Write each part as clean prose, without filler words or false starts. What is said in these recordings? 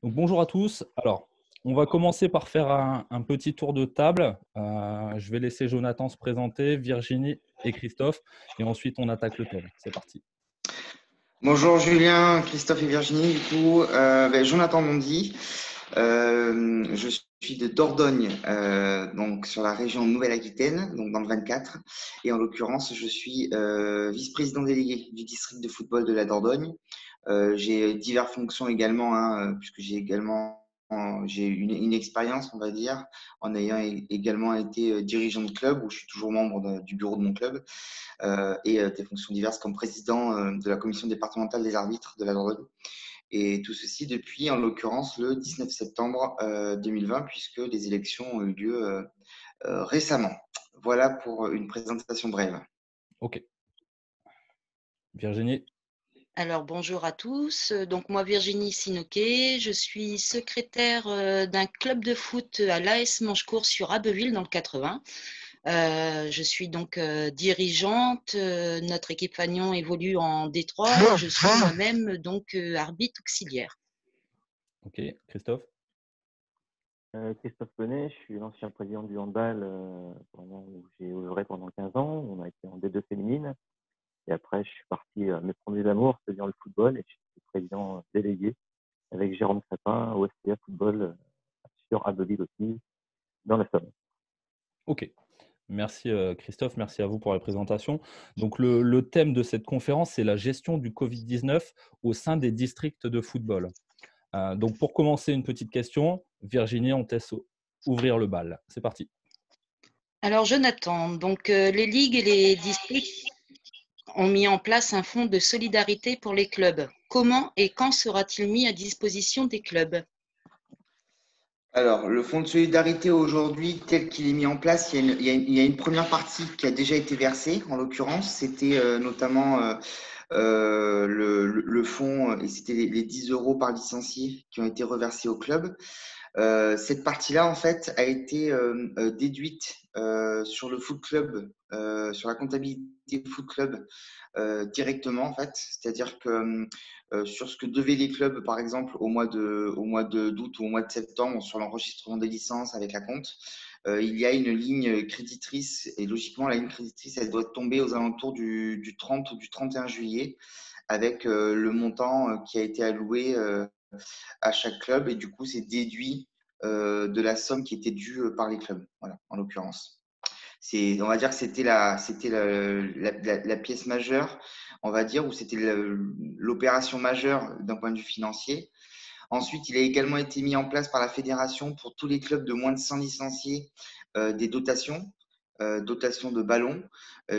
Donc, bonjour à tous. Alors, on va commencer par faire un petit tour de table. Je vais laisser Jonathan se présenter, Virginie et Christophe, et ensuite on attaque le thème. C'est parti. Bonjour Julien, Christophe et Virginie. Du coup, Jonathan Bondy. Je suis de Dordogne, donc sur la région Nouvelle-Aquitaine, donc dans le 24. Et en l'occurrence, je suis vice-président délégué du district de football de la Dordogne. J'ai diverses fonctions également, hein, puisque j'ai une expérience, on va dire, en ayant également été dirigeant de club, où je suis toujours membre du bureau de mon club et des fonctions diverses comme président de la commission départementale des arbitres de la Dordogne. Et tout ceci depuis, en l'occurrence, le 19 septembre 2020, puisque les élections ont eu lieu récemment. Voilà pour une présentation brève. Ok. Virginie. Alors bonjour à tous. Donc moi Virginie Sinoquet, je suis secrétaire d'un club de foot à l'AS Manchecourt sur Abbeville dans le 80. Je suis donc dirigeante. Notre équipe Fagnon évolue en D3. Je suis moi-même donc arbitre auxiliaire. Ok. Christophe. Christophe Bonnet, je suis l'ancien président du handball où j'ai œuvré pendant 15 ans. On a été en D2 féminine. Et après, je suis parti à mes premiers amours, c'est-à-dire le football. Et je suis président délégué avec Jérôme Sapin au SPA Football sur Abbeville aussi, dans la Somme. Ok. Merci Christophe, merci à vous pour la présentation. Donc le thème de cette conférence, c'est la gestion du Covid-19 au sein des districts de football. Donc pour commencer, une petite question. Virginie, on te laisse ouvrir le bal. C'est parti. Alors Jonathan, donc les ligues et les districts ont mis en place un fonds de solidarité pour les clubs. Comment et quand sera-t-il mis à disposition des clubs ? Alors, le fonds de solidarité aujourd'hui, tel qu'il est mis en place, il y a une première partie qui a déjà été versée, en l'occurrence. C'était notamment le fonds, et c'était les 10 euros par licencié qui ont été reversés au club. Cette partie-là, en fait, a été déduite sur le foot club, sur la comptabilité foot club directement, en fait. C'est-à-dire que sur ce que devaient les clubs, par exemple, au mois d'août ou au mois de septembre, sur l'enregistrement des licences avec la compte, il y a une ligne créditrice et logiquement, la ligne créditrice, elle doit tomber aux alentours du 30 ou du 31 juillet avec le montant qui a été alloué à chaque club et du coup, c'est déduit de la somme qui était due par les clubs, voilà, en l'occurrence. On va dire que c'était la pièce majeure, on va dire, ou c'était l'opération majeure d'un point de vue financier. Ensuite, il a également été mis en place par la fédération pour tous les clubs de moins de 100 licenciés des dotations, dotations de ballons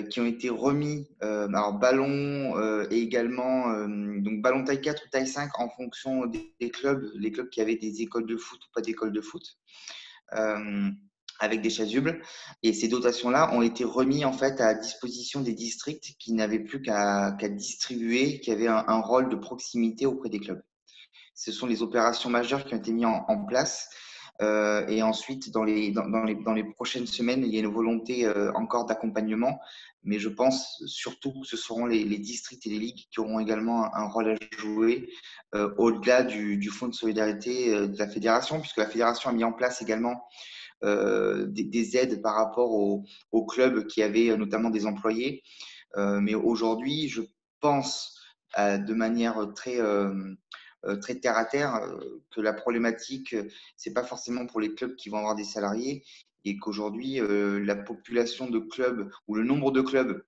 qui ont été remis. Alors, ballons et également donc ballon taille 4 ou taille 5 en fonction des clubs, les clubs qui avaient des écoles de foot ou pas d'écoles de foot. Avec des chasubles. Et ces dotations-là ont été remises en fait à disposition des districts qui n'avaient plus qu'à distribuer, qui avaient un rôle de proximité auprès des clubs. Ce sont les opérations majeures qui ont été mises en place. Et ensuite, dans les prochaines semaines, il y a une volonté encore d'accompagnement. Mais je pense surtout que ce seront les districts et les ligues qui auront également un rôle à jouer au-delà du fonds de solidarité de la fédération, puisque la fédération a mis en place également des aides par rapport aux clubs qui avaient notamment des employés. Mais aujourd'hui, je pense de manière très terre à terre que la problématique, c'est pas forcément pour les clubs qui vont avoir des salariés et qu'aujourd'hui, la population de clubs ou le nombre de clubs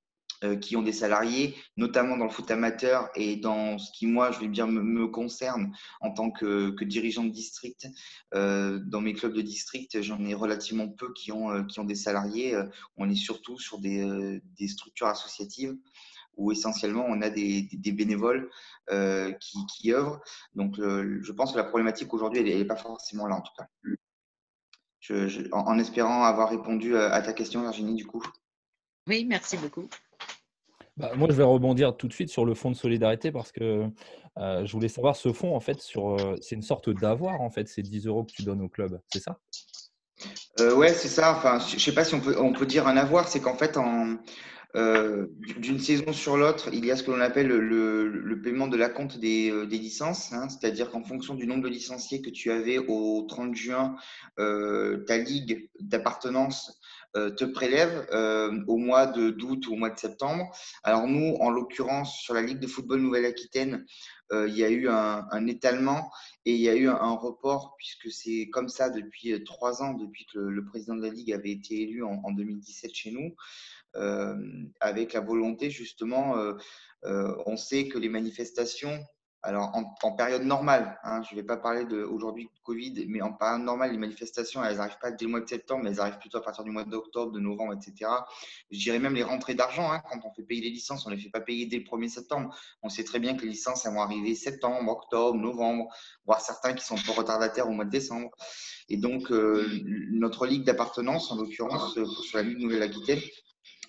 qui ont des salariés, notamment dans le foot amateur et dans ce qui, moi, je vais dire, me concerne en tant que dirigeant de district. Dans mes clubs de district, j'en ai relativement peu qui ont des salariés. On est surtout sur des structures associatives où essentiellement on a des bénévoles qui œuvrent. Donc, je pense que la problématique aujourd'hui, elle n'est pas forcément là en tout cas. En espérant avoir répondu à ta question, Virginie, du coup. Oui, merci beaucoup. Moi, je vais rebondir tout de suite sur le fonds de solidarité parce que je voulais savoir ce fonds, en fait, c'est une sorte d'avoir, en fait, ces 10 euros que tu donnes au club, c'est ça? Ouais, c'est ça. Enfin, je sais pas si on peut dire un avoir. C'est qu'en fait, d'une saison sur l'autre, il y a ce que l'on appelle le paiement de l'acompte des licences, hein, c'est-à-dire qu'en fonction du nombre de licenciés que tu avais au 30 juin, ta ligue d'appartenance te prélève au mois d'août ou au mois de septembre. Alors nous, en l'occurrence, sur la Ligue de football Nouvelle-Aquitaine, il y a eu un étalement et il y a eu un report, puisque c'est comme ça depuis 3 ans, depuis que le président de la Ligue avait été élu en 2017 chez nous. Avec la volonté justement, on sait que les manifestations, alors en période normale, hein, je ne vais pas parler aujourd'hui de Covid, mais en période normale, les manifestations, elles n'arrivent pas dès le mois de septembre, mais elles arrivent plutôt à partir du mois d'octobre, de novembre, etc. Je dirais même les rentrées d'argent, hein, quand on fait payer les licences, on ne les fait pas payer dès le 1er septembre. On sait très bien que les licences, elles vont arriver septembre, octobre, novembre, voire certains qui sont un peu retardataires au mois de décembre. Et donc, notre ligue d'appartenance, en l'occurrence, sur la Ligue Nouvelle-Aquitaine,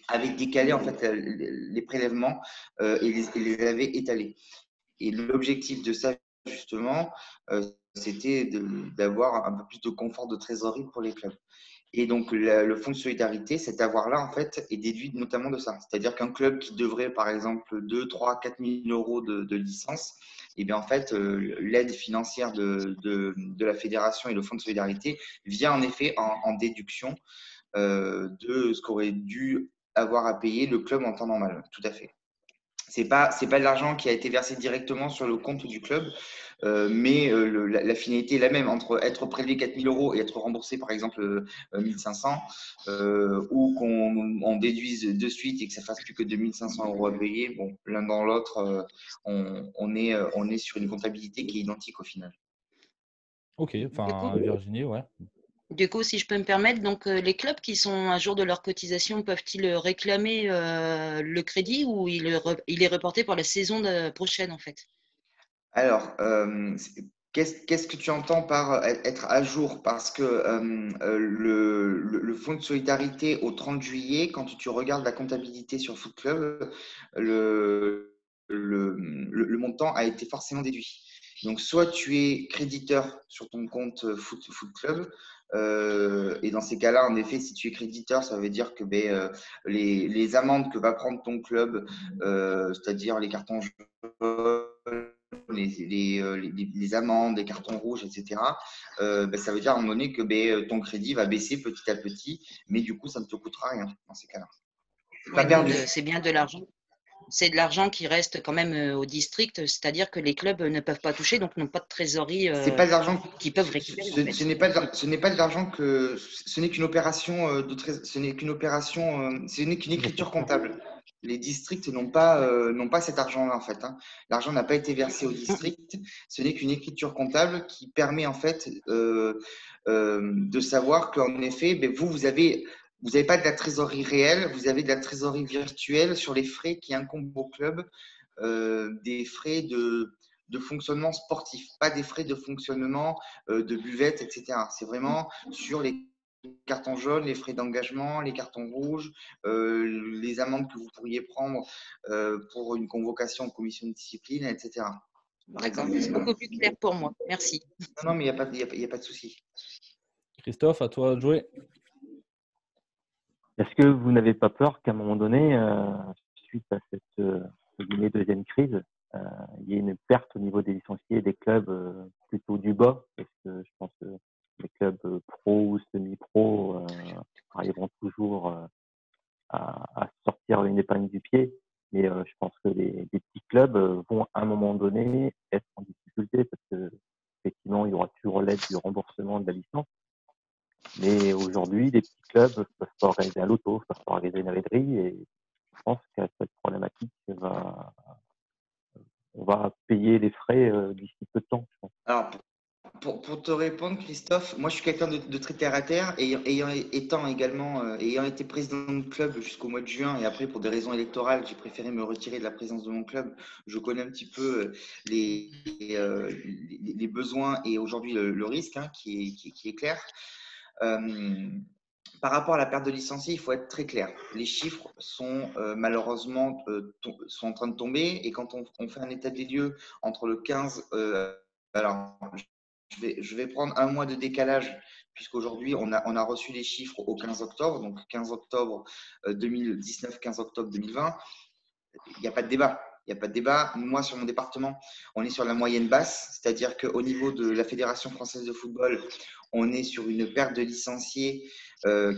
avait décalé en fait les prélèvements et les avait étalés. Et l'objectif de ça, justement, c'était d'avoir un peu plus de confort de trésorerie pour les clubs. Et donc, le fonds de solidarité, cet avoir-là, en fait, est déduit notamment de ça. C'est-à-dire qu'un club qui devrait, par exemple, 2, 3, 4 000 euros de licence, et bien en fait, l'aide financière de la fédération et le fonds de solidarité vient en effet en déduction de ce qu'aurait dû avoir à payer le club en temps normal. Tout à fait. C'est pas de l'argent qui a été versé directement sur le compte du club, mais la finalité est la même entre être prélevé 4 000 euros et être remboursé par exemple 1 500, ou qu'on déduise de suite et que ça fasse plus que 2 500 euros à payer. Bon, l'un dans l'autre, on est sur une comptabilité qui est identique au final. Ok, enfin Virginie, ouais. Du coup, si je peux me permettre, donc les clubs qui sont à jour de leur cotisation, peuvent-ils réclamer le crédit ou il est reporté pour la saison prochaine en fait? Alors, qu'est-ce que tu entends par être à jour? Parce que le fonds de solidarité au 30 juillet, quand tu regardes la comptabilité sur Foot Club, le montant a été forcément déduit. Donc, soit tu es créditeur sur ton compte Foot Club, et dans ces cas-là, en effet, si tu es créditeur, ça veut dire que les amendes que va prendre ton club, c'est-à-dire les cartons jaunes, les amendes, les cartons rouges, etc., ça veut dire à un moment donné que ton crédit va baisser petit à petit, mais du coup, ça ne te coûtera rien dans ces cas-là. Ouais, donc c'est bien de l'argent. C'est de l'argent qui reste quand même au district, c'est-à-dire que les clubs ne peuvent pas toucher, donc n'ont pas de trésorerie c'est pas de l'argent qu'ils peuvent récupérer. ce n'est pas de l'argent que ce n'est qu'une opération ce n'est qu'une opération, ce n'est qu'une écriture comptable. Les districts n'ont pas cet argent-là en fait, hein. L'argent n'a pas été versé au district. Ce n'est qu'une écriture comptable qui permet en fait de savoir qu'en effet, vous avez pas de la trésorerie réelle, vous avez de la trésorerie virtuelle sur les frais qui incombent au club, des frais de fonctionnement sportif, pas des frais de fonctionnement de buvette, etc. C'est vraiment sur les cartons jaunes, les frais d'engagement, les cartons rouges, les amendes que vous pourriez prendre pour une convocation en commission de discipline, etc. D'accord, c'est beaucoup plus clair pour moi. Merci. Non, mais il n'y a pas de souci. Christophe, à toi de jouer. Est-ce que vous n'avez pas peur qu'à un moment donné, suite à cette deuxième crise, il y ait une perte au niveau des licenciés et des clubs plutôt du bas? Parce que je pense que les clubs pro ou semi-pro arriveront toujours à sortir une épingle du pied. Mais je pense que les petits clubs vont à un moment donné être en difficulté parce que effectivement, il y aura toujours l'aide du remboursement de la licence. Mais aujourd'hui, les petits clubs ne peuvent pas organiser un loto, ne peuvent pas organiser une raiderie. Et je pense qu'à cette problématique, on va payer les frais d'ici peu de temps, je pense. Alors, pour te répondre, Christophe, moi je suis quelqu'un de très terre à terre, et ayant été président de club jusqu'au mois de juin, et après pour des raisons électorales, j'ai préféré me retirer de la présidence de mon club. Je connais un petit peu les besoins et aujourd'hui le risque, hein, qui est clair. Par rapport à la perte de licenciés, il faut être très clair. Les chiffres sont malheureusement sont en train de tomber, et quand on fait un état des lieux entre le 15, alors je vais prendre un mois de décalage, puisqu'aujourd'hui, on a reçu les chiffres au 15 octobre, donc 15 octobre 2019, 15 octobre 2020. Il n'y a pas de débat. Il n'y a pas de débat. Moi, sur mon département, on est sur la moyenne basse, c'est-à-dire qu'au niveau de la Fédération française de football, on est sur une perte de licenciés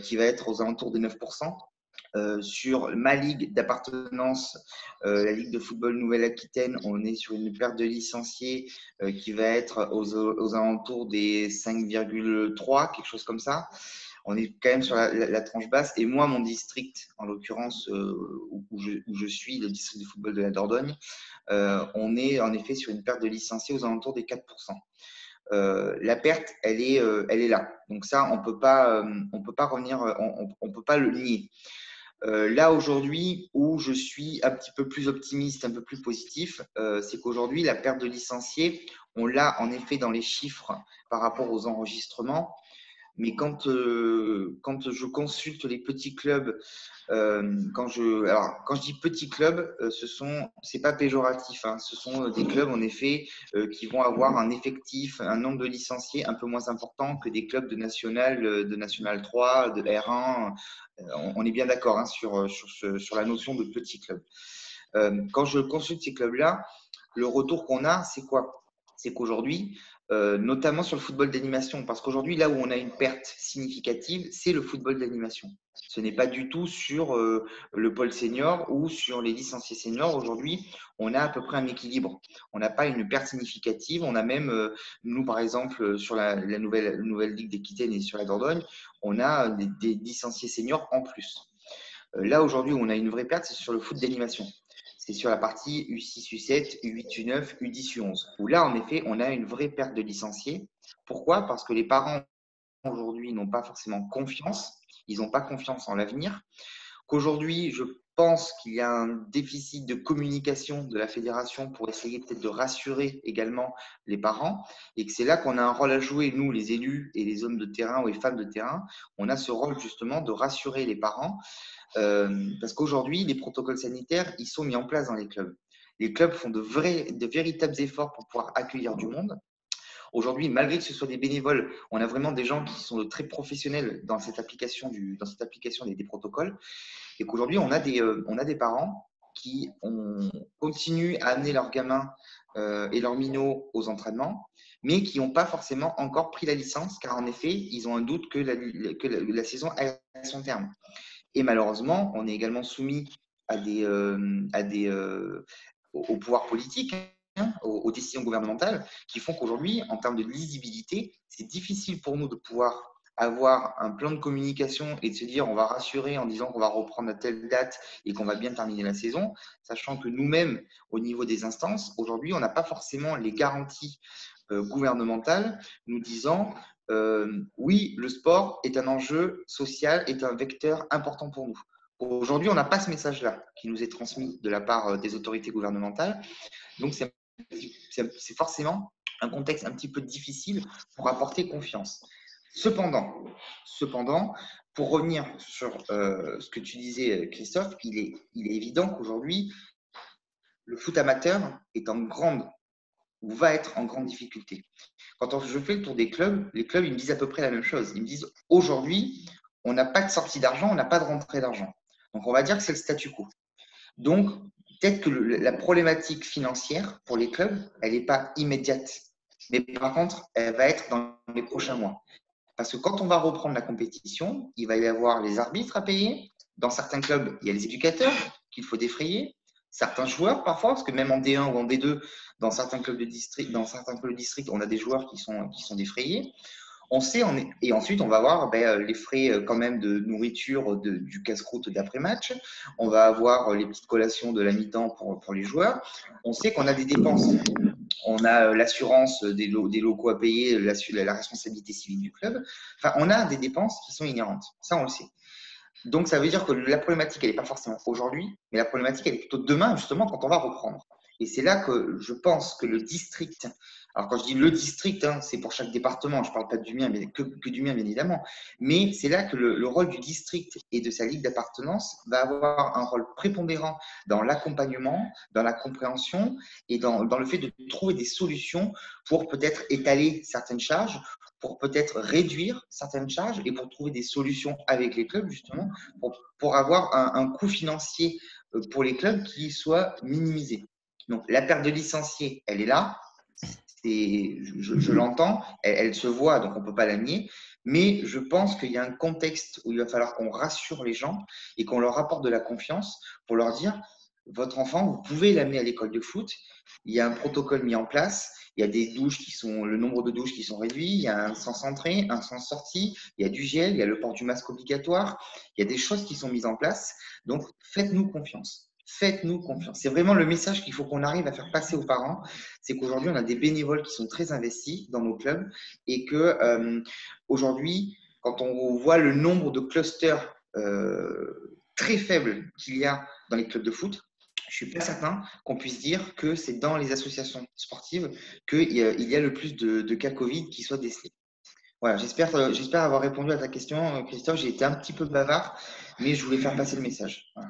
qui va être aux alentours des 9%. Sur ma ligue d'appartenance, la Ligue de football Nouvelle-Aquitaine, on est sur une perte de licenciés qui va être aux alentours des 5,3, quelque chose comme ça. On est quand même sur la tranche basse. Et moi, mon district, en l'occurrence, où je suis, le district de football de la Dordogne, on est en effet sur une perte de licenciés aux alentours des 4%. La perte, elle est là. Donc ça, on peut pas revenir, on peut pas le nier. Là, aujourd'hui, où je suis un petit peu plus optimiste, un peu plus positif, c'est qu'aujourd'hui, la perte de licenciés, on l'a en effet dans les chiffres par rapport aux enregistrements. Mais quand je consulte les petits clubs, quand je dis petits clubs, c'est pas péjoratif, hein, ce sont des clubs en effet qui vont avoir un effectif, un nombre de licenciés un peu moins important que des clubs de National 3, de R1. On est bien d'accord hein, sur la notion de petits clubs. Quand je consulte ces clubs-là, le retour qu'on a, c'est quoi? C'est qu'aujourd'hui, notamment sur le football d'animation, parce qu'aujourd'hui, là où on a une perte significative, c'est le football d'animation. Ce n'est pas du tout sur le pôle senior ou sur les licenciés seniors. Aujourd'hui, on a à peu près un équilibre. On n'a pas une perte significative. On a même, nous, par exemple, sur la nouvelle Ligue d'Aquitaine et sur la Dordogne, on a des licenciés seniors en plus. Là, aujourd'hui, où on a une vraie perte, c'est sur le foot d'animation. C'est sur la partie U6, U7, U8, U9, U10, U11. Où là, en effet, on a une vraie perte de licenciés. Pourquoi? Parce que les parents, aujourd'hui, n'ont pas forcément confiance. Ils n'ont pas confiance en l'avenir. Qu'aujourd'hui, je pense qu'il y a un déficit de communication de la fédération pour essayer peut-être de rassurer également les parents et que c'est là qu'on a un rôle à jouer, nous, les élus et les hommes de terrain ou les femmes de terrain. On a ce rôle justement de rassurer les parents parce qu'aujourd'hui, les protocoles sanitaires, ils sont mis en place dans les clubs. Les clubs font de véritables efforts pour pouvoir accueillir du monde. Aujourd'hui, malgré que ce soit des bénévoles, on a vraiment des gens qui sont très professionnels dans cette application, des protocoles. Et qu'aujourd'hui, on a des parents qui continuent à amener leurs gamins et leurs minots aux entraînements, mais qui n'ont pas forcément encore pris la licence, car en effet, ils ont un doute que la saison a son terme. Et malheureusement, on est également soumis au pouvoir politique, hein, aux décisions gouvernementales, qui font qu'aujourd'hui, en termes de lisibilité, c'est difficile pour nous de pouvoir avoir un plan de communication et de se dire on va rassurer en disant qu'on va reprendre à telle date et qu'on va bien terminer la saison, sachant que nous-mêmes, au niveau des instances, aujourd'hui, on n'a pas forcément les garanties gouvernementales nous disant oui, le sport est un enjeu social, est un vecteur important pour nous. Aujourd'hui, on n'a pas ce message-là qui nous est transmis de la part des autorités gouvernementales. Donc, c'est forcément un contexte un petit peu difficile pour apporter confiance. Cependant, pour revenir sur ce que tu disais, Christophe, il est évident qu'aujourd'hui, le foot amateur va être en grande difficulté. Quand je fais le tour des clubs, les clubs, ils me disent à peu près la même chose. Ils me disent, aujourd'hui, on n'a pas de sortie d'argent, on n'a pas de rentrée d'argent. Donc, on va dire que c'est le statu quo. Donc, peut-être que la problématique financière pour les clubs, elle n'est pas immédiate. Mais par contre, elle va être dans les prochains mois. Parce que quand on va reprendre la compétition, il va y avoir les arbitres à payer. Dans certains clubs, il y a les éducateurs qu'il faut défrayer. Certains joueurs, parfois, parce que même en D1 ou en D2, dans certains clubs de district, on a des joueurs qui sont défrayés. On sait, et ensuite, on va avoir les frais quand même de nourriture du casse-croûte d'après-match. On va avoir les petites collations de la mi-temps pour les joueurs. On sait qu'on a des dépenses. On a l'assurance des locaux à payer, la responsabilité civile du club. Enfin, on a des dépenses qui sont inhérentes. Ça, on le sait. Donc, ça veut dire que la problématique, elle n'est pas forcément aujourd'hui, mais la problématique, elle est plutôt demain, justement, quand on va reprendre. Et c'est là que je pense que le district, alors quand je dis le district, c'est pour chaque département, je ne parle pas du mien, mais que du mien bien évidemment, mais c'est là que le rôle du district et de sa ligue d'appartenance va avoir un rôle prépondérant dans l'accompagnement, dans la compréhension et dans le fait de trouver des solutions pour peut-être étaler certaines charges, pour peut-être réduire certaines charges et pour trouver des solutions avec les clubs justement pour avoir un coût financier pour les clubs qui soit minimisé. Donc, la perte de licenciés, elle est là. Je l'entends, elle se voit, donc on ne peut pas la nier. Mais je pense qu'il y a un contexte où il va falloir qu'on rassure les gens et qu'on leur apporte de la confiance pour leur dire votre enfant, vous pouvez l'amener à l'école de foot. Il y a un protocole mis en place. Il y a des douches le nombre de douches qui sont réduits. Il y a un sens entrée, un sens sortie. Il y a du gel, il y a le port du masque obligatoire. Il y a des choses qui sont mises en place. Donc, faites-nous confiance. Faites-nous confiance. C'est vraiment le message qu'il faut qu'on arrive à faire passer aux parents. C'est qu'aujourd'hui, on a des bénévoles qui sont très investis dans nos clubs et que aujourd'hui, quand on voit le nombre de clusters très faibles qu'il y a dans les clubs de foot, je ne suis pas certain qu'on puisse dire que c'est dans les associations sportives qu'il y a le plus de cas Covid qui soient décelés. Voilà, j'espère avoir répondu à ta question, Christophe. J'ai été un petit peu bavard, mais je voulais faire passer le message. Voilà.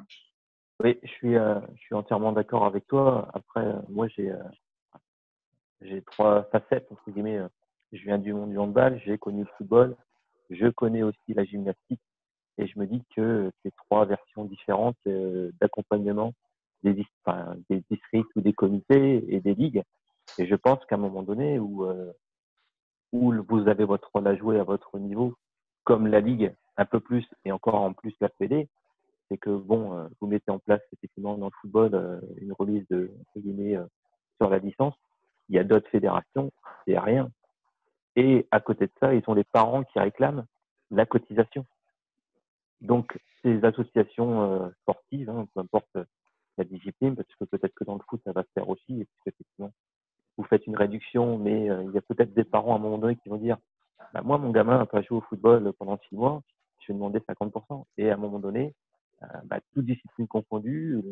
Oui, je suis entièrement d'accord avec toi. Après, moi, j'ai 3 facettes, entre guillemets. Je viens du monde du handball, j'ai connu le football, je connais aussi la gymnastique et je me dis que c'est 3 versions différentes d'accompagnement des districts ou des comités et des ligues. Et je pense qu'à un moment donné où vous avez votre rôle à jouer à votre niveau, comme la ligue, un peu plus et encore en plus la Fédé, c'est que vous mettez en place effectivement dans le football une remise entre guillemets sur la licence. Il y a d'autres fédérations, c'est rien. Et à côté de ça, ils ont les parents qui réclament la cotisation. Donc ces associations sportives, peu importe la discipline, parce que peut-être que dans le foot ça va se faire aussi, et effectivement vous faites une réduction, mais il y a peut-être des parents à un moment donné qui vont dire moi mon gamin n'a pas joué au football pendant 6 mois, je vais demander 50%. Et à un moment donné, toute discipline confondue,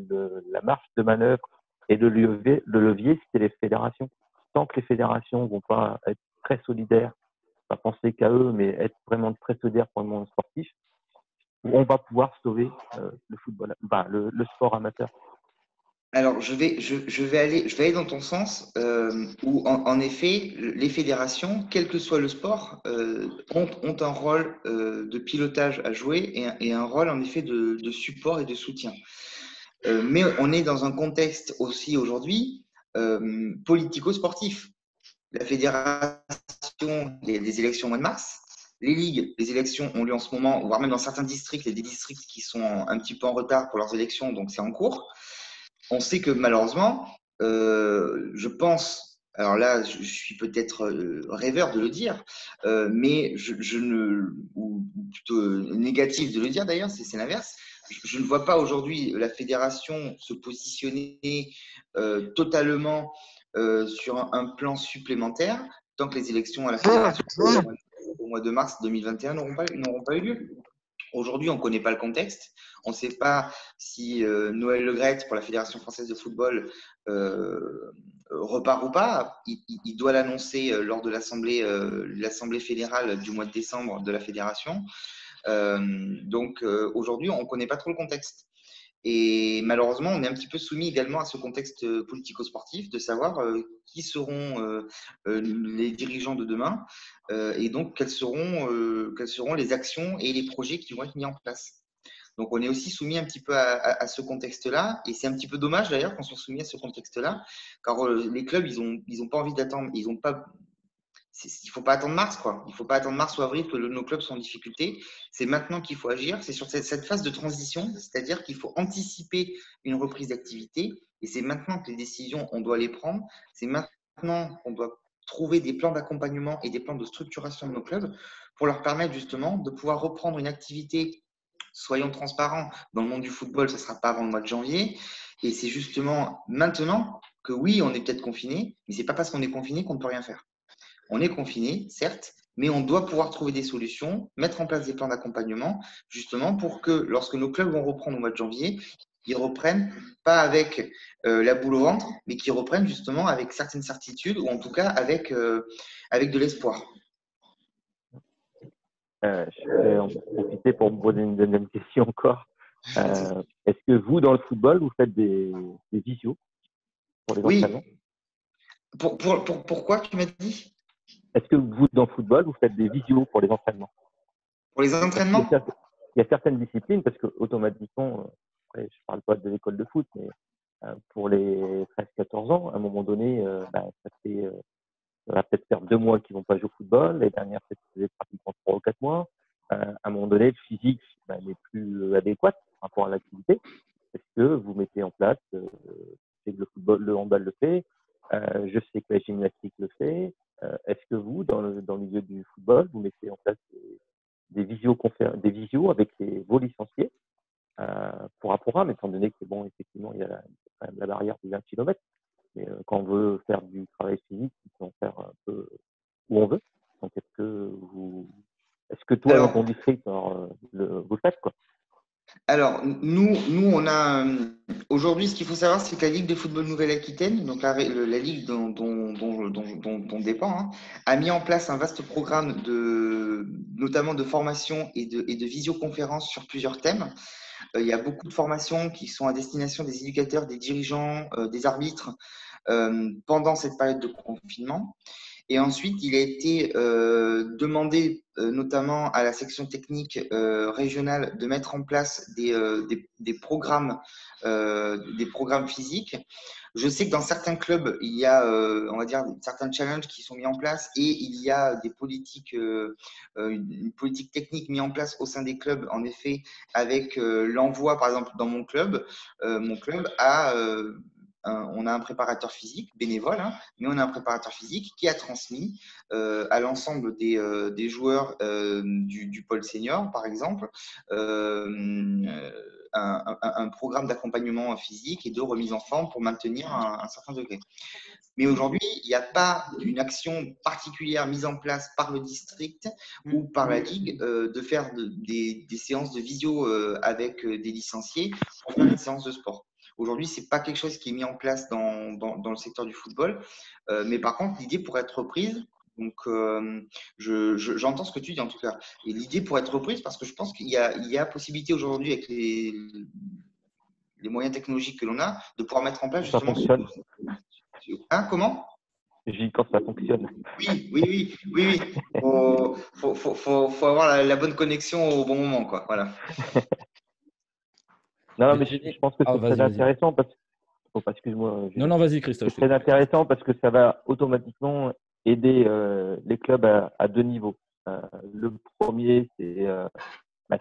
la marge de manœuvre et le levier, c'est les fédérations. Tant que les fédérations vont pas être très solidaires, pas penser qu'à eux, mais être vraiment très solidaires pour le monde sportif, on va pouvoir sauver le football, le sport amateur. Alors, je vais aller dans ton sens, où en effet, les fédérations, quel que soit le sport, ont un rôle de pilotage à jouer et un rôle en effet de support et de soutien. Mais on est dans un contexte aussi aujourd'hui politico-sportif. La fédération, il y a des élections au mois de mars. Les ligues, les élections ont lieu en ce moment, voire même dans certains districts, il y a des districts qui sont un petit peu en retard pour leurs élections, donc c'est en cours. On sait que malheureusement, je pense, alors là, je suis peut-être rêveur de le dire, mais ou plutôt négatif de le dire d'ailleurs, c'est l'inverse. Je ne vois pas aujourd'hui la fédération se positionner totalement sur un plan supplémentaire tant que les élections à la fédération au mois de mars 2021 n'auront pas eu lieu. Aujourd'hui, on ne connaît pas le contexte. On ne sait pas si Noël Le Graët, pour la Fédération française de football, repart ou pas. Il doit l'annoncer lors de l'Assemblée fédérale du mois de décembre de la Fédération. Donc, aujourd'hui, on ne connaît pas trop le contexte. Et malheureusement, on est un petit peu soumis également à ce contexte politico-sportif de savoir qui seront les dirigeants de demain et donc quelles seront les actions et les projets qui vont être mis en place. Donc, on est aussi soumis un petit peu à ce contexte-là et c'est un petit peu dommage d'ailleurs qu'on soit soumis à ce contexte-là car les clubs, ils ont pas envie d'attendre, il ne faut pas attendre mars, quoi. Il ne faut pas attendre mars ou avril que nos clubs sont en difficulté. C'est maintenant qu'il faut agir. C'est sur cette phase de transition, c'est-à-dire qu'il faut anticiper une reprise d'activité. Et c'est maintenant que les décisions, on doit les prendre. C'est maintenant qu'on doit trouver des plans d'accompagnement et des plans de structuration de nos clubs pour leur permettre justement de pouvoir reprendre une activité. Soyons transparents, dans le monde du football, ce ne sera pas avant le mois de janvier. Et c'est justement maintenant que oui, on est peut-être confiné, mais ce n'est pas parce qu'on est confiné qu'on ne peut rien faire. On est confiné, certes, mais on doit pouvoir trouver des solutions, mettre en place des plans d'accompagnement, justement pour que lorsque nos clubs vont reprendre au mois de janvier, ils reprennent pas avec la boule au ventre, mais qui reprennent justement avec certaines certitudes ou en tout cas avec de l'espoir. Je vais en profiter pour me poser une deuxième question encore. Est-ce que vous, dans le football, vous faites des visios pour les entraînements? Oui. Pourquoi tu m'as dit? Est-ce que vous, dans le football, vous faites des visios pour les entraînements? Pour les entraînements? Il y a certaines disciplines, parce que automatiquement, après, je ne parle pas de l'école de foot, mais pour les 13-14 ans, à un moment donné, ça va peut-être faire 2 mois qu'ils ne vont pas jouer au football. Les dernières, c'était pratiquement 3 ou 4 mois. À un moment donné, le physique n'est plus adéquat par rapport à l'activité. Est-ce que vous mettez en place, je sais que le football, le handball le fait, je sais que la gymnastique le fait. Est-ce que vous, dans le milieu du football, vous mettez en place des visios avec vos licenciés pour un programme, étant donné que, bon, effectivement, il y a quand même la barrière de 20 km. Mais quand on veut faire du travail physique, on peut en faire un peu où on veut. Donc, est-ce que toi, dans ton district, vous le faites, quoi? Alors, nous, on a aujourd'hui, ce qu'il faut savoir, c'est que la Ligue de football Nouvelle-Aquitaine, donc la ligue dont dépend, hein, a mis en place un vaste programme notamment de formation et de visioconférences sur plusieurs thèmes. Il y a beaucoup de formations qui sont à destination des éducateurs, des dirigeants, des arbitres pendant cette période de confinement. Et ensuite, il a été demandé notamment à la section technique régionale de mettre en place des programmes physiques. Je sais que dans certains clubs, il y a, on va dire, certains challenges qui sont mis en place et il y a des politiques, une politique technique mise en place au sein des clubs, en effet, avec l'envoi, par exemple, dans mon club a on a un préparateur physique bénévole, hein, mais on a un préparateur physique qui a transmis à l'ensemble des joueurs du pôle senior, par exemple, un programme d'accompagnement physique et de remise en forme pour maintenir un certain degré. Mais aujourd'hui, il n'y a pas une action particulière mise en place par le district ou par la ligue de faire des séances de visio avec des licenciés pour faire une séance de sport. Aujourd'hui, ce n'est pas quelque chose qui est mis en place dans le secteur du football. Mais par contre, l'idée pourrait être reprise. Donc, j'entends ce que tu dis en tout cas. Et l'idée pourrait être reprise parce que je pense qu'il y a possibilité aujourd'hui avec les moyens technologiques que l'on a de pouvoir mettre en place Ça justement. fonctionne. Hein, comment? J'ai dit quand ça fonctionne. Oui. Faut avoir la bonne connexion au bon moment, quoi. Voilà. Non, mais je pense que c'est très intéressant parce que, excuse-moi. Non, vas-y, Christophe. C'est très intéressant parce que ça va automatiquement aider les clubs à 2 niveaux. Le premier, c'est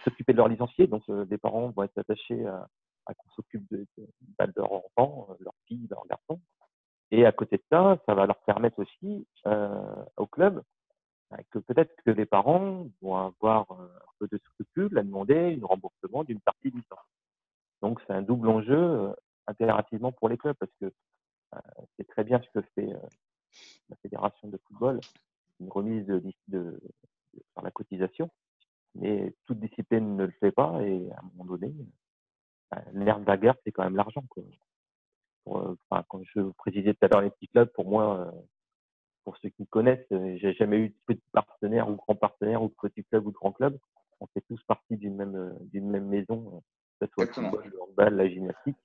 s'occuper de leurs licenciés. Donc, les parents vont être attachés à qu'on s'occupe de leurs enfants, leurs filles, leurs garçons. Et à côté de ça, ça va leur permettre aussi au club que peut-être que les parents vont avoir un peu de scrupule à demander un remboursement d'une partie de licence. Donc, c'est un double enjeu impérativement pour les clubs parce que c'est très bien ce que fait la fédération de football, une remise par la cotisation, mais toute discipline ne le fait pas et à un moment donné, l'herbe de la guerre, c'est quand même l'argent, quoi. Quand je précisais tout à l'heure les petits clubs, pour moi, pour ceux qui me connaissent, j'ai jamais eu de petit partenaire ou grand partenaire ou de petit club ou de grand club. On fait tous partie d'une même maison, que ce soit le football, le handball, la gymnastique.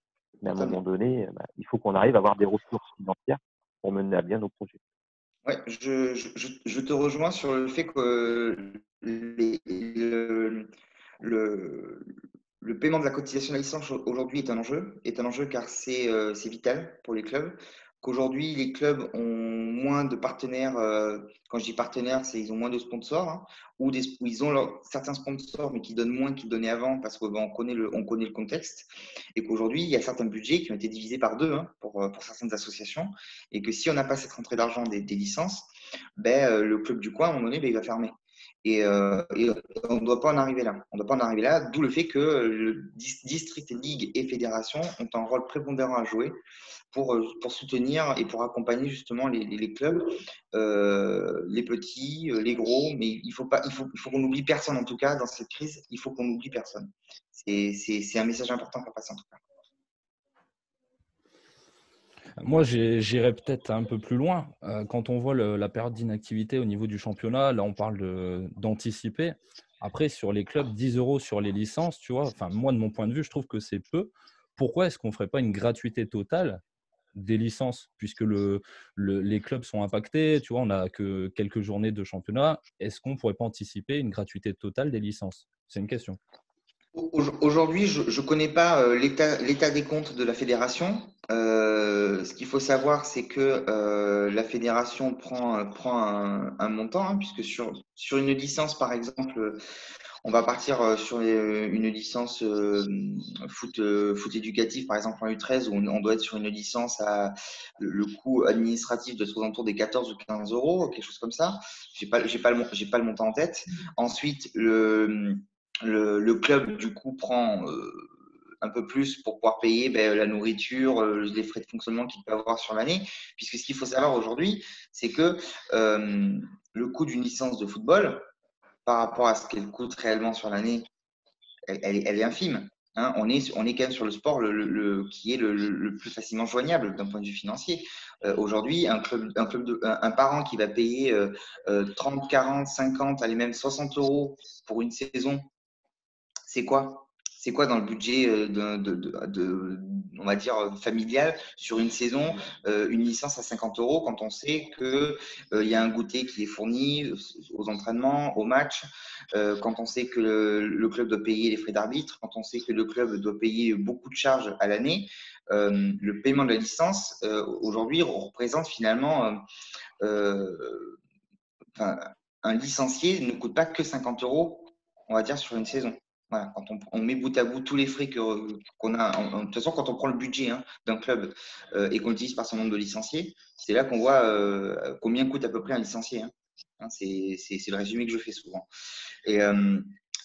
Mais à un moment donné, il faut qu'on arrive à avoir des ressources financières pour mener à bien nos projets. Ouais, je te rejoins sur le fait que le paiement de la cotisation de la licence aujourd'hui est un enjeu car c'est vital pour les clubs. Qu'aujourd'hui, les clubs ont moins de partenaires, quand je dis partenaires, c'est ils ont moins de sponsors, hein, ou ils ont certains sponsors, mais qui donnent moins qu'ils donnaient avant parce qu'on connaît le contexte. Et qu'aujourd'hui, il y a certains budgets qui ont été divisés par 2 hein, pour certaines associations. Et que si on n'a pas cette rentrée d'argent des licences, le club du coin, à un moment donné, il va fermer. Et on ne doit pas en arriver là. On ne doit pas en arriver là, d'où le fait que le district, ligue et fédération ont un rôle prépondérant à jouer pour soutenir et pour accompagner justement les clubs, les petits, les gros. Mais il faut qu'on n'oublie personne en tout cas dans cette crise. Il faut qu'on n'oublie personne. C'est un message important à faire passer en tout cas. Moi, j'irais peut-être un peu plus loin. Quand on voit la période d'inactivité au niveau du championnat, là, on parle d'anticiper. Après, sur les clubs, 10 € sur les licences, tu vois. Enfin, moi, de mon point de vue, je trouve que c'est peu. Pourquoi est-ce qu'on ne ferait pas une gratuité totale des licences? Puisque les clubs sont impactés, tu vois, on n'a que quelques journées de championnat. Est-ce qu'on ne pourrait pas anticiper une gratuité totale des licences? C'est une question. Aujourd'hui, je ne connais pas l'état des comptes de la fédération. Ce qu'il faut savoir, c'est que la fédération prend un montant, hein, puisque sur une licence, par exemple, on va partir sur une licence foot éducatif, par exemple en U13, où on doit être sur une licence à le coût administratif de aux alentours des 14 ou 15 euros, quelque chose comme ça. J'ai pas le montant en tête. Ensuite, le club, du coup, prend un peu plus pour pouvoir payer la nourriture, les frais de fonctionnement qu'il peut avoir sur l'année. Puisque ce qu'il faut savoir aujourd'hui, c'est que le coût d'une licence de football, par rapport à ce qu'elle coûte réellement sur l'année, elle est infime. Hein. On est quand même sur le sport qui est le plus facilement joignable d'un point de vue financier. Aujourd'hui, un parent qui va payer 30, 40, 50, allez même 60 € pour une saison, c'est quoi? C'est quoi dans le budget on va dire, familial sur une saison, une licence à 50 € quand on sait qu'il y a un goûter qui est fourni aux entraînements, aux matchs, quand on sait que le club doit payer les frais d'arbitre, quand on sait que le club doit payer beaucoup de charges à l'année, le paiement de la licence, aujourd'hui, représente finalement enfin, un licencié ne coûte pas que 50 €, on va dire, sur une saison. Voilà, quand on met bout à bout tous les frais qu'on a, de toute façon, quand on prend le budget d'un club et qu'on l'utilise par son nombre de licenciés, c'est là qu'on voit combien coûte à peu près un licencié. Hein. Hein, c'est le résumé que je fais souvent. Et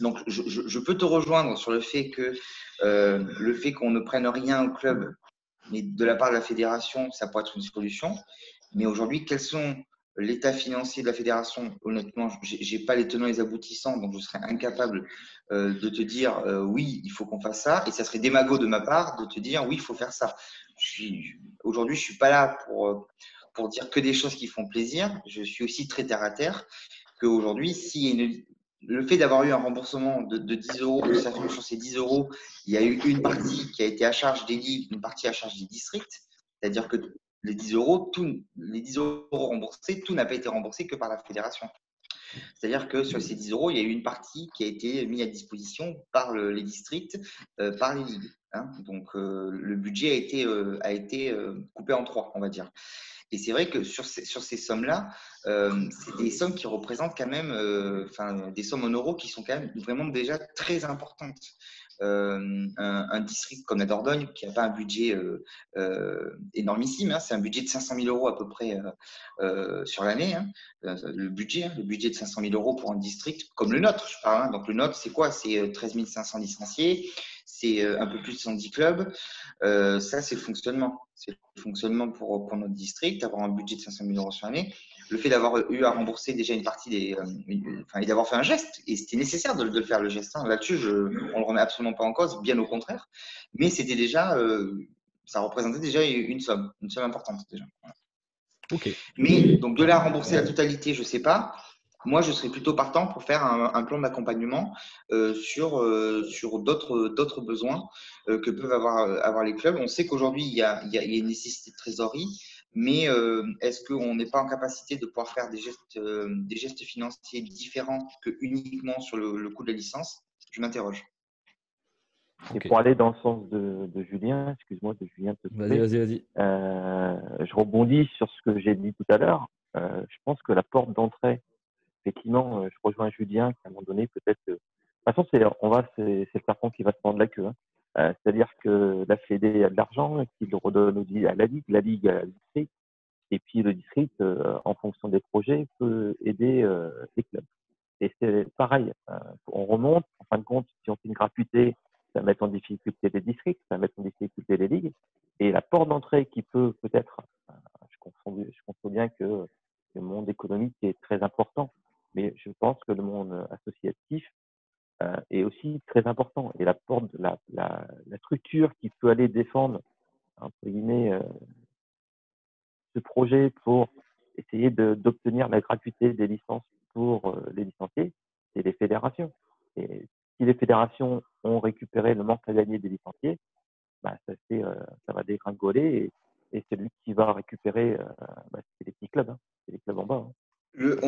donc, je peux te rejoindre sur le fait qu'on ne prenne rien au club, mais de la part de la fédération, ça pourrait être une solution. Mais aujourd'hui, quels sont l'état financier de la fédération? Honnêtement, je n'ai pas les tenants et les aboutissants, donc je serais incapable de te dire oui, il faut qu'on fasse ça. Et ça serait démago de ma part de te dire oui, il faut faire ça. Aujourd'hui, je ne suis pas là pour dire que des choses qui font plaisir. Je suis aussi très terre à terre qu'aujourd'hui, le fait d'avoir eu un remboursement de 10 €, que ça fait sur ces 10 €, il y a eu une partie qui a été à charge des ligues, une partie à charge des districts. C'est-à-dire que les 10 € remboursés, tout n'a pas été remboursé que par la fédération. C'est-à-dire que sur ces 10 €, il y a eu une partie qui a été mise à disposition par les districts, par les ligues. Hein. Donc, le budget a été coupé en trois, on va dire. Et c'est vrai que sur ces sommes-là, c'est des sommes qui représentent quand même, des sommes en euros qui sont quand même vraiment déjà très importantes. Un district comme la Dordogne, qui n'a pas un budget énormissime, hein, c'est un budget de 500 000 € à peu près sur l'année. Hein, le budget de 500 000 € pour un district comme le nôtre, je parle. Hein, donc le nôtre, c'est quoi? C'est 13 500 licenciés, c'est un peu plus de 110 clubs. Ça, c'est le fonctionnement. C'est le fonctionnement pour notre district, avoir un budget de 500 000 € sur l'année. Le fait d'avoir eu à rembourser déjà une partie et d'avoir fait un geste, et c'était nécessaire de le faire, le geste. Hein. Là-dessus, on ne le remet absolument pas en cause, bien au contraire. Mais c'était déjà, ça représentait déjà une somme importante déjà. Voilà. Ok. Mais donc de là à rembourser la totalité, je ne sais pas. Moi, je serais plutôt partant pour faire un plan d'accompagnement sur d'autres besoins que peuvent avoir les clubs. On sait qu'aujourd'hui, il y a une nécessité de trésorerie, mais est-ce qu'on n'est pas en capacité de pouvoir faire des gestes financiers différents que uniquement sur le coût de la licence? Je m'interroge. Et Ok. pour aller dans le sens de Julien, excuse-moi de Julien te couper, Vas-y. je rebondis sur ce que j'ai dit tout à l'heure. Je pense que la porte d'entrée, effectivement, je rejoins Julien, qu'à un moment donné, peut-être que… De toute façon, c'est le serpent qui va se prendre la queue. Hein. C'est-à-dire que la Fédé a de l'argent, qu'il le redonne à la Ligue à la district, et puis le district, en fonction des projets, peut aider les clubs. Et c'est pareil, on remonte, en fin de compte, si on fait une gratuité, ça va mettre en difficulté les districts, ça va mettre en difficulté les ligues. Et la porte d'entrée qui peut peut-être, je comprends bien que le monde économique est très important, mais je pense que le monde associatif est aussi très important. Et la porte, la structure qui peut aller défendre, entre guillemets, ce projet pour essayer d'obtenir la gratuité des licences pour les licenciés, c'est les fédérations. Et si les fédérations ont récupéré le manque à gagner des licenciés, bah, ça va dégringoler et celui qui va récupérer, c'est les petits clubs, hein. C'est les clubs en bas, hein. Pour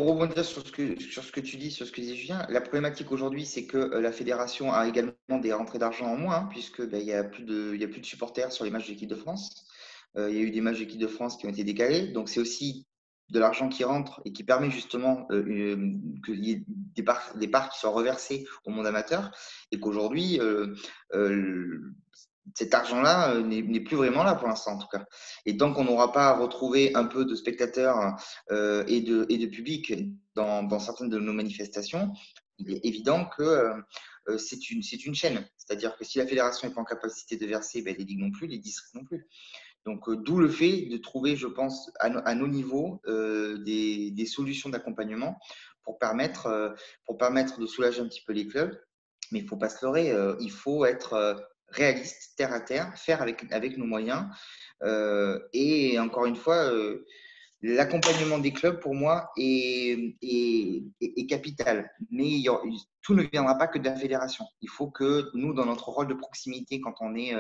rebondir sur ce que tu dis, sur ce que dit Julien, la problématique aujourd'hui, c'est que la fédération a également des rentrées d'argent en moins, hein, puisque il y a plus de supporters sur les matchs de l'équipe de France. Il y a eu des matchs de l'équipe de France qui ont été décalés, donc c'est aussi de l'argent qui rentre et qui permet justement qu'il y ait des parts qui soient reversées au monde amateur, et qu'aujourd'hui, cet argent-là n'est plus vraiment là pour l'instant en tout cas. Et tant qu'on n'aura pas retrouvé un peu de spectateurs et de public dans certaines de nos manifestations, il est évident que c'est une chaîne. C'est-à-dire que si la fédération n'est pas en capacité de verser, les ligues non plus, les districts non plus. Donc, d'où le fait de trouver, je pense, à nos niveaux, des solutions d'accompagnement pour permettre de soulager un petit peu les clubs. Mais il ne faut pas se leurrer, il faut être réaliste, terre à terre, faire avec nos moyens. Et encore une fois, l'accompagnement des clubs, pour moi, est capital. Mais tout ne viendra pas que de la fédération. Il faut que nous, dans notre rôle de proximité, quand on est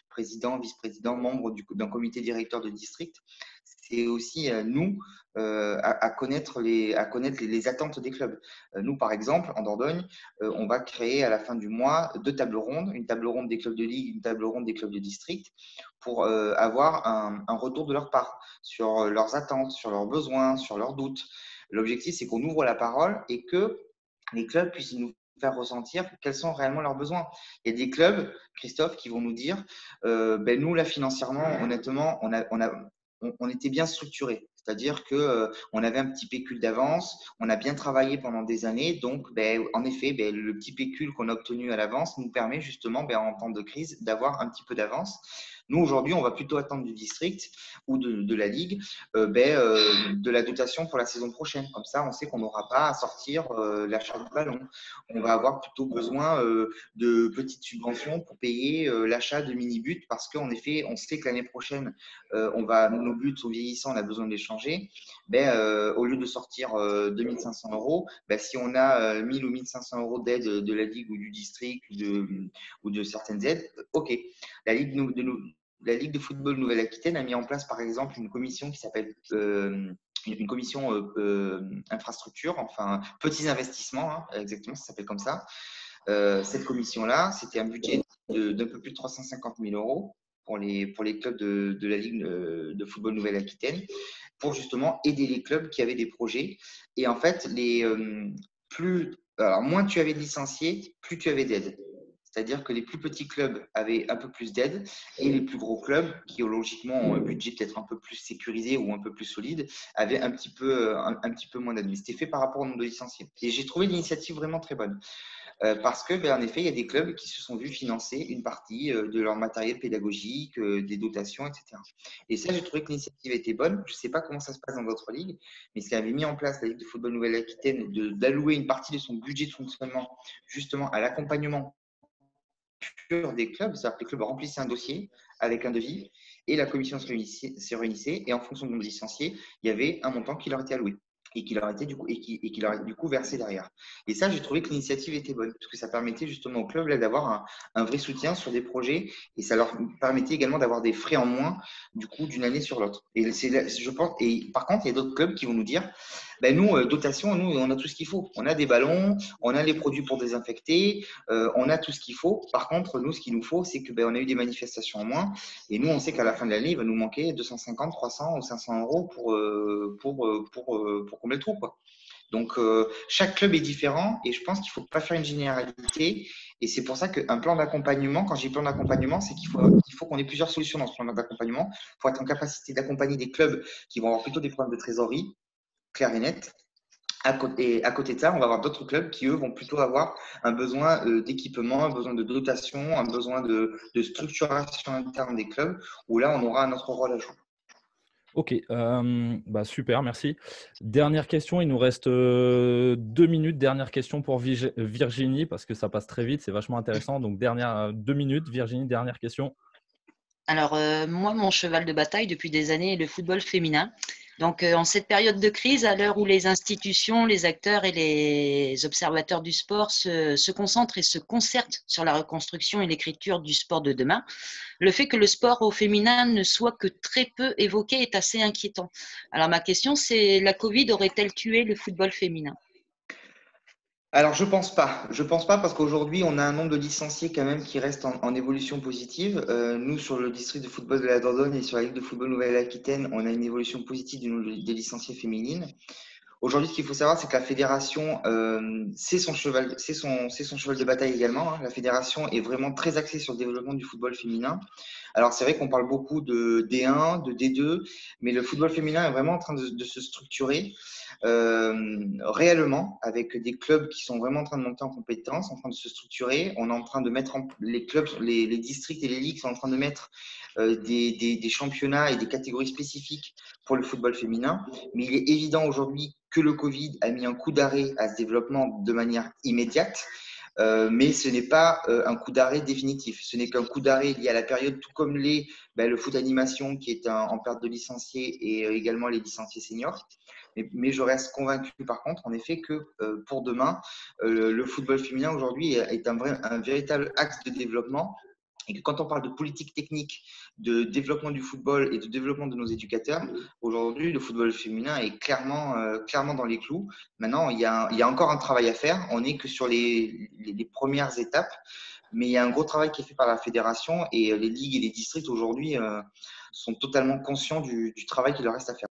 président, vice-président, membre d'un comité directeur de district, c'est aussi nous à connaître les attentes des clubs. Nous, par exemple, en Dordogne, on va créer à la fin du mois 2 tables rondes, une table ronde des clubs de ligue, une table ronde des clubs de district, pour avoir un retour de leur part sur leurs attentes, sur leurs besoins, sur leurs doutes. L'objectif, c'est qu'on ouvre la parole et que les clubs puissent nous faire ressentir quels sont réellement leurs besoins. Il y a des clubs, Christophe, qui vont nous dire nous, là, financièrement, honnêtement, on était bien structuré. C'est-à-dire qu'on avait un petit pécule d'avance, on a bien travaillé pendant des années. Donc, en effet, le petit pécule qu'on a obtenu à l'avance nous permet justement, en temps de crise, d'avoir un petit peu d'avance. Nous, aujourd'hui, on va plutôt attendre du district ou de la ligue de la dotation pour la saison prochaine. Comme ça, on sait qu'on n'aura pas à sortir l'achat de ballon. On va avoir plutôt besoin de petites subventions pour payer l'achat de mini-buts parce qu'en effet, on sait que l'année prochaine, nos buts sont vieillissants, on a besoin de les changer. Au lieu de sortir 2500 €, si on a 1000 ou 1500 € d'aide de la ligue ou du district ou de certaines aides, ok. La Ligue de football Nouvelle-Aquitaine a mis en place, par exemple, une commission qui s'appelle une commission infrastructure, enfin petits investissements, hein, exactement, ça s'appelle comme ça. Cette commission-là, c'était un budget d'un peu plus de 350 000 € pour les clubs de la Ligue de football Nouvelle-Aquitaine, pour justement aider les clubs qui avaient des projets. Et en fait, moins tu avais de licenciés, plus tu avais d'aide. C'est-à-dire que les plus petits clubs avaient un peu plus d'aide et les plus gros clubs, qui logiquement ont un budget peut-être un peu plus sécurisé ou un peu plus solide, avaient un petit peu moins d'aide. Mais c'était fait par rapport au nombre de licenciés. Et j'ai trouvé l'initiative vraiment très bonne. Parce que, en effet, il y a des clubs qui se sont vus financer une partie de leur matériel pédagogique, des dotations, etc. Et ça, j'ai trouvé que l'initiative était bonne. Je ne sais pas comment ça se passe dans d'autres ligues, mais ce qu'avait mis en place la Ligue de football Nouvelle-Aquitaine, d'allouer une partie de son budget de fonctionnement justement à l'accompagnement des clubs, c'est-à-dire que les clubs remplissaient un dossier avec un devis et la commission se réunissait et en fonction de nos licenciés, il y avait un montant qui leur était alloué et qui leur était du coup versé derrière. Et ça, j'ai trouvé que l'initiative était bonne parce que ça permettait justement aux clubs d'avoir un vrai soutien sur des projets et ça leur permettait également d'avoir des frais en moins du coup d'une année sur l'autre. Et je pense. Et par contre, il y a d'autres clubs qui vont nous dire nous, dotation, nous, on a tout ce qu'il faut. On a des ballons, on a les produits pour désinfecter, on a tout ce qu'il faut. Par contre, nous, ce qu'il nous faut, c'est que on a eu des manifestations en moins. Et nous, on sait qu'à la fin de l'année, il va nous manquer 250, 300 ou 500 € pour combler le trou, quoi. Donc, chaque club est différent et je pense qu'il ne faut pas faire une généralité. Et c'est pour ça qu'un plan d'accompagnement, quand j'ai plan d'accompagnement, c'est qu'il faut qu'on ait plusieurs solutions dans ce plan d'accompagnement pour être en capacité d'accompagner des clubs qui vont avoir plutôt des problèmes de trésorerie, clair et net. À côté de ça, on va avoir d'autres clubs qui, eux, vont plutôt avoir un besoin d'équipement, un besoin de dotation, un besoin de structuration interne des clubs, où là, on aura un autre rôle à jouer. Ok, super, merci. Dernière question, il nous reste 2 minutes. Dernière question pour Virginie, parce que ça passe très vite, c'est vachement intéressant. Donc, 2 minutes, Virginie, dernière question. Alors, moi, mon cheval de bataille depuis des années est le football féminin. Donc, en cette période de crise, à l'heure où les institutions, les acteurs et les observateurs du sport se concentrent et se concertent sur la reconstruction et l'écriture du sport de demain, le fait que le sport au féminin ne soit que très peu évoqué est assez inquiétant. Alors, ma question, c'est la Covid aurait-elle tué le football féminin? Alors, je pense pas. Je pense pas parce qu'aujourd'hui, on a un nombre de licenciés quand même qui reste en évolution positive. Nous, sur le district de football de la Dordogne et sur la Ligue de football Nouvelle-Aquitaine, on a une évolution positive du nombre des licenciés féminines. Aujourd'hui, ce qu'il faut savoir, c'est que la fédération, c'est son cheval, c'est son cheval de bataille également, hein. La fédération est vraiment très axée sur le développement du football féminin. Alors, c'est vrai qu'on parle beaucoup de D1, de D2, mais le football féminin est vraiment en train de se structurer réellement avec des clubs qui sont vraiment en train de monter en compétences, en train de se structurer. On est en train de mettre les clubs, les districts et les ligues sont en train de mettre des championnats et des catégories spécifiques pour le football féminin. Mais il est évident aujourd'hui que le Covid a mis un coup d'arrêt à ce développement de manière immédiate. Mais ce n'est pas un coup d'arrêt définitif. Ce n'est qu'un coup d'arrêt lié à la période, tout comme le foot animation qui est en perte de licenciés et également les licenciés seniors. Mais je reste convaincu par contre, en effet, que pour demain, le football féminin aujourd'hui est un véritable axe de développement. Et que quand on parle de politique technique, de développement du football et de développement de nos éducateurs, aujourd'hui, le football féminin est clairement dans les clous. Maintenant, il y a encore un travail à faire. On n'est que sur les premières étapes, mais il y a un gros travail qui est fait par la fédération et les ligues et les districts aujourd'hui sont totalement conscients du travail qu'il leur reste à faire.